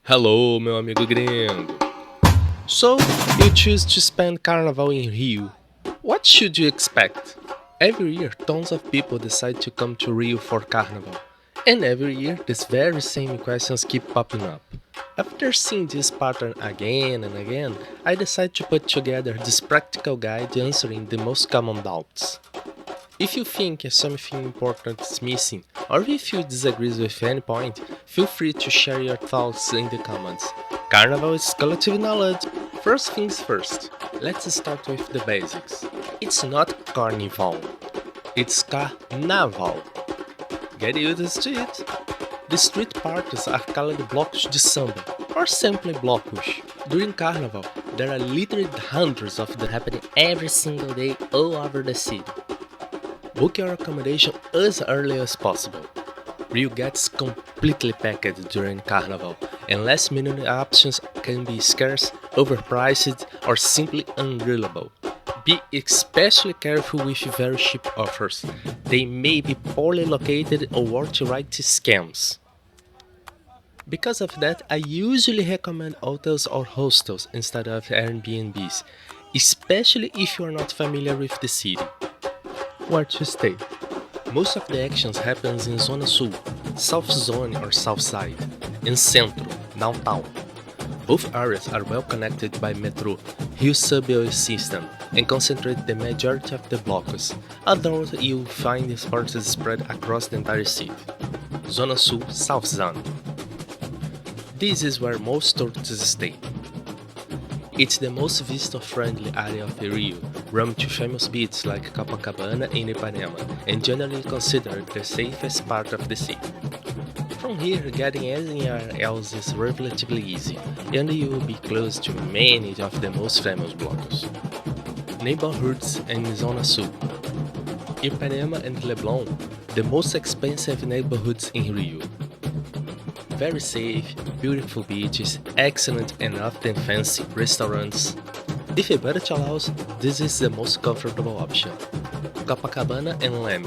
Hello, meu amigo gringo. So, you choose to spend Carnaval in Rio. What should you expect? Every year, tons of people decide to come to Rio for Carnaval. And every year, these very same questions keep popping up. After seeing this pattern again and again, I decided to put together this practical guide answering the most common doubts. If you think something important is missing, or if you disagree with any point, feel free to share your thoughts in the comments. Carnival is collective knowledge. First things first, let's start with the basics. It's not Carnival, it's Carnaval. Get used to it. The street parties are called blocos de samba, or simply blocos. During Carnival, there are literally hundreds of them happening every single day all over the city. Book your accommodation as early as possible. Rio gets completely packed during Carnival, and last-minute options can be scarce, overpriced, or simply unreliable. Be especially careful with very cheap offers. They may be poorly located or outright scams. Because of that, I usually recommend hotels or hostels instead of Airbnbs, especially if you are not familiar with the city. Where to stay? Most of the actions happens in Zona Sul, South Zone or South Side, and Centro, downtown. Both areas are well connected by metro, Rio subway system, and concentrate the majority of the blocos, although you'll find these parts spread across the entire city. Zona Sul, South Zone. This is where most tourists stay. It's the most visitor-friendly area of Rio, roam to famous beaches like Copacabana and Ipanema, and generally considered the safest part of the city. From here, getting anywhere else is relatively easy, and you will be close to many of the most famous blocos. Neighborhoods in Zona Sul. Ipanema and Leblon, the most expensive neighborhoods in Rio. Very safe, beautiful beaches, excellent and often fancy restaurants. If a budget allows, this is the most comfortable option. Copacabana and Leme.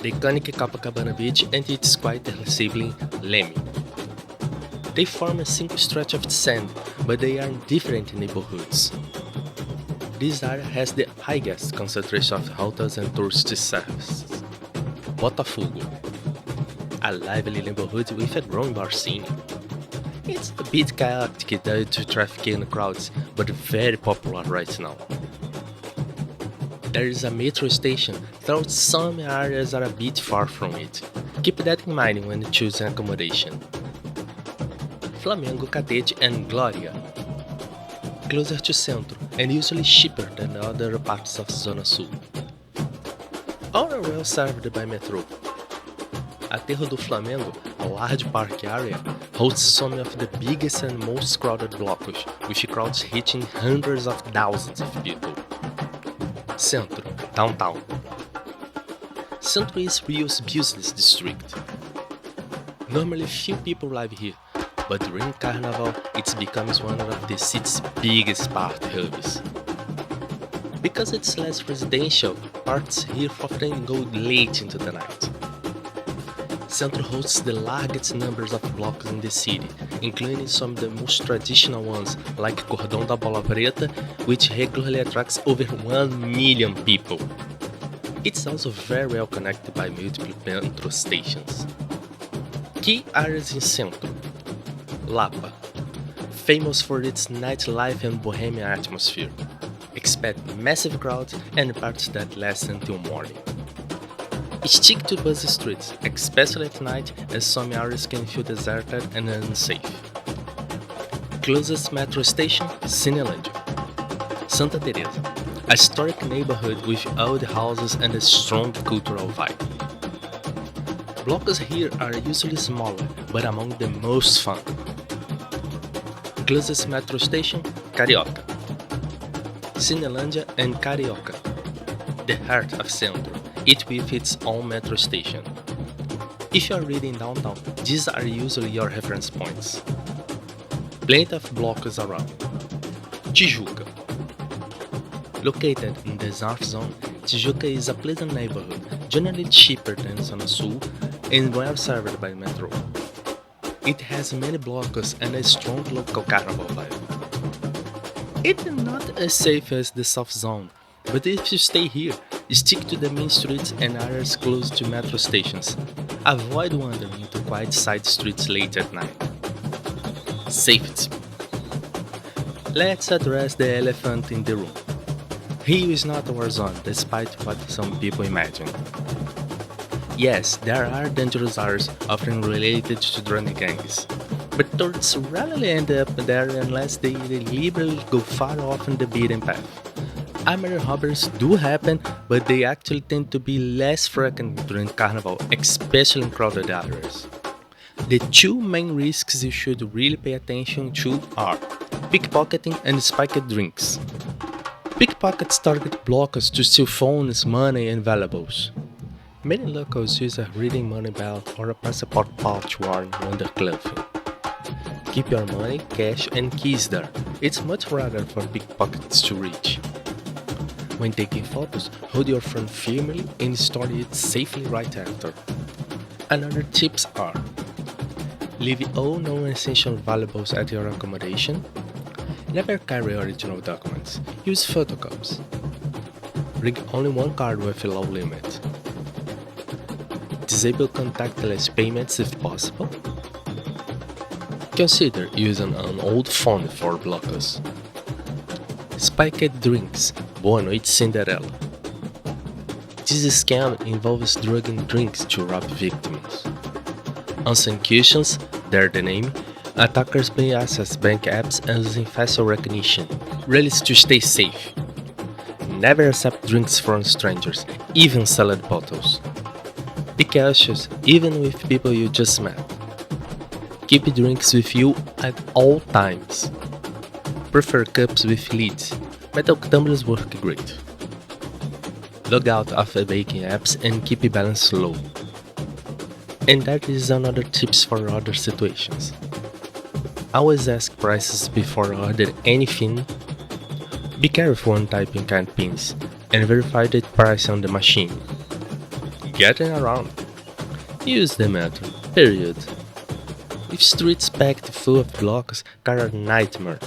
The iconic Copacabana beach and its quite sibling, Leme. They form a single stretch of sand, but they are in different neighborhoods. This area has the highest concentration of hotels and tourist services. Botafogo. A lively neighborhood with a growing bar scene. It's a bit chaotic due to traffic and crowds, but very popular right now. There is a metro station, though some areas are a bit far from it. Keep that in mind when choosing accommodation. Flamengo, Catete and Gloria. Closer to Centro and usually cheaper than other parts of Zona Sul. All are well served by metro. Aterro do Flamengo, a large park area, hosts some of the biggest and most crowded blocos, with crowds reaching hundreds of thousands of people. Centro, downtown. Centro is Rio's business district. Normally few people live here, but during Carnival it becomes one of the city's biggest party hubs. Because it's less residential, parties here often go late into the night. Centro hosts the largest numbers of blocos in the city, including some of the most traditional ones like Cordão da Bola Preta, which regularly attracts over 1 million people. It's also very well connected by multiple metro stations. Key areas in Centro. Lapa, famous for its nightlife and bohemian atmosphere. Expect massive crowds and parties that last until morning. Stick to busy streets, especially at night, as some areas can feel deserted and unsafe. Closest metro station, Cinelândia. Santa Teresa, a historic neighborhood with old houses and a strong cultural vibe. Blocos here are usually smaller, but among the most fun. Closest metro station, Carioca. Cinelândia and Carioca, the heart of Centro. It with its own metro station. If you are reading downtown, these are usually your reference points. Plenty of blocos around. Tijuca. Located in the North Zone, Tijuca is a pleasant neighborhood, generally cheaper than Zona Sul and well served by metro. It has many blocos and a strong local carnival vibe. It's not as safe as the South Zone, but if you stay here, stick to the main streets and areas close to metro stations. Avoid wandering into quiet side streets late at night. Safety. Let's address the elephant in the room. Rio is not a war zone, despite what some people imagine. Yes, there are dangerous areas often related to drug gangs, but tourists rarely end up there unless they deliberately go far off on the beaten path. Armed robberies do happen, but they actually tend to be less frequent during Carnival, especially in crowded areas. The two main risks you should really pay attention to are pickpocketing and spiked drinks. Pickpockets target blockers to steal phones, money, and valuables. Many locals use a reading money belt or a passport pouch worn under clothing. Keep your money, cash, and keys there. It's much harder for pickpockets to reach. When taking photos, hold your phone firmly and store it safely right after. Another tips are: leave all non-essential valuables at your accommodation. Never carry original documents. Use photocopies. Bring only one card with a low limit. Disable contactless payments if possible. Consider using an old phone for blocos. Spiked drinks. Boa noite, Cinderella. This scam involves drugging drinks to rob victims. On executions, they're the name, attackers may access bank apps and using facial recognition, really to stay safe. Never accept drinks from strangers, even salad bottles. Be cautious, even with people you just met. Keep drinks with you at all times. Prefer cups with lids. Metal tumblers work great. Log out of the baking apps and keep your balance low. And that is another tips for other situations. Always ask prices before ordering anything. Be careful when typing card pins and verify the price on the machine. Getting around. Use the metro, period. If streets packed full of blocks are a nightmare.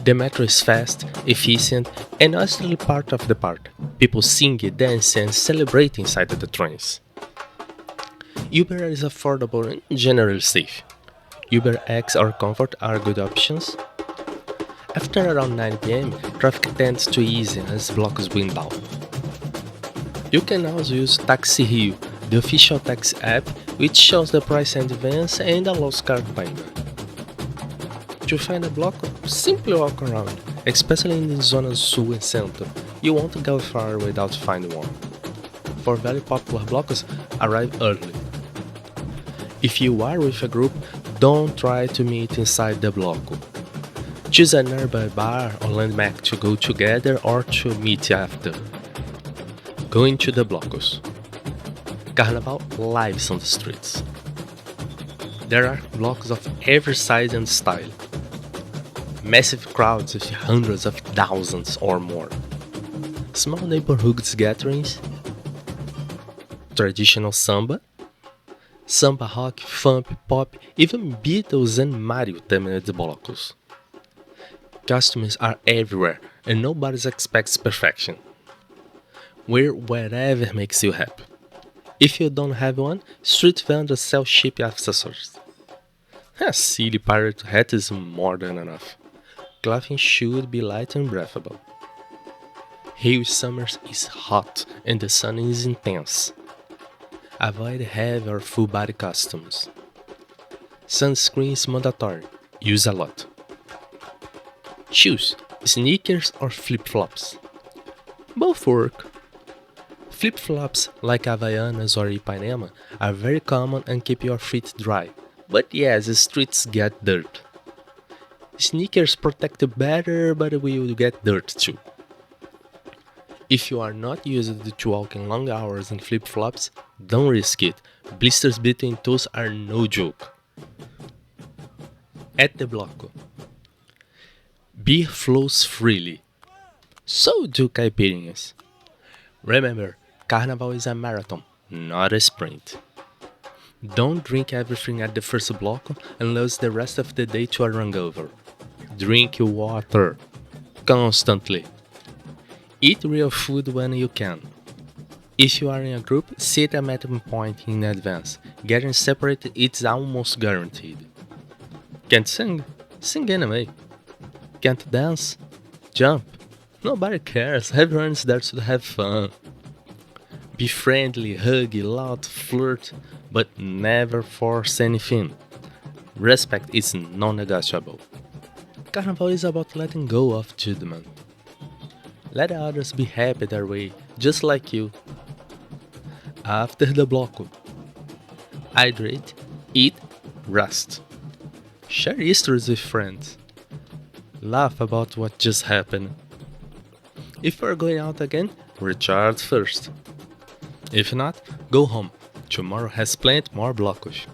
The metro is fast, efficient, and honestly part of the party. People sing, dance, and celebrate inside the trains. Uber is affordable and generally safe. Uber X or Comfort are good options. After around 9 p.m., traffic tends to ease as blocks wind down. You can also use Taxi Rio, the official taxi app, which shows the price in advance and allows card payment. To find a block, simply walk around, especially in the Zona Sul and Centro. You won't go far without finding one. For very popular blocks, arrive early. If you are with a group, don't try to meet inside the bloco. Choose a nearby bar or landmark to go together or to meet after. Going to the blocos. Carnaval lives on the streets. There are blocks of every size and style. Massive crowds with hundreds of thousands or more. Small neighborhood gatherings. Traditional samba. Samba, rock, funk, pop, even Beatles and Mario terminate the blocos. Costumes are everywhere and nobody expects perfection. Wear whatever makes you happy. If you don't have one, street vendors sell cheap accessories. A silly pirate hat is more than enough. Clothing should be light and breathable. Rio summer is hot and the sun is intense. Avoid heavy or full body costumes. Sunscreen is mandatory. Use a lot. Shoes, sneakers or flip-flops. Both work. Flip-flops like Havaianas or Ipanema are very common and keep your feet dry. But yes, the streets get dirt. Sneakers protect you better, but will get dirt too. If you are not used to walking long hours in flip-flops, don't risk it. Blisters between toes are no joke. At the bloco. Beer flows freely. So do caipirinhas. Remember, Carnival is a marathon, not a sprint. Don't drink everything at the first block and lose the rest of the day to a hangover. Drink water constantly. Eat real food when you can. If you are in a group, sit a meeting point in advance. Getting separated is almost guaranteed. Can't sing? Sing anyway. Can't dance? Jump. Nobody cares. Everyone is there to have fun. Be friendly, hug, laugh, flirt, but never force anything. Respect is non-negotiable. Carnival is about letting go of judgment. Let others be happy their way, just like you. After the bloco, hydrate, eat, rest. Share histories with friends. Laugh about what just happened. If you're going out again, recharge first. If not, go home. Tomorrow has plenty more blocos.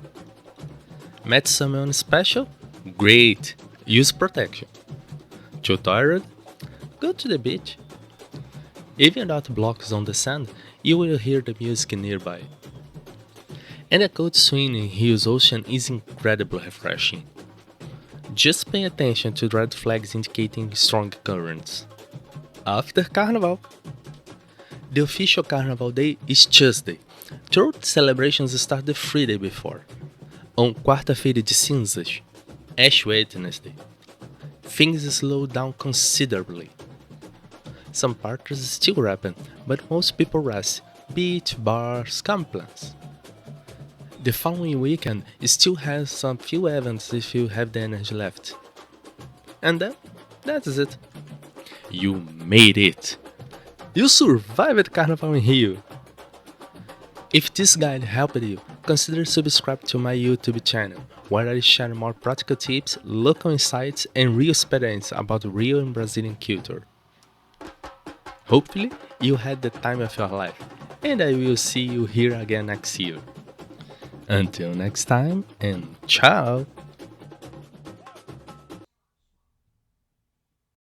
Met someone special? Great! Use protection. Too tired? Go to the beach. Even without blocks on the sand, you will hear the music nearby. And a cold swim in Rio's ocean is incredibly refreshing. Just pay attention to red flags indicating strong currents. After Carnaval. The official Carnaval day is Tuesday. Throat celebrations start the Friday before. On quarta-feira de cinzas, Ash Wednesday, things slow down considerably. Some parties still happen, but most people rest, beach, bars, plans. The following weekend still has some few events if you have the energy left. And then, that's it. You made it! You survived Carnival in Rio! If this guide helped you, consider subscribe to my YouTube channel, where I share more practical tips, local insights, and real experience about Rio and Brazilian culture. Hopefully, you had the time of your life, and I will see you here again next year. Until next time, and ciao!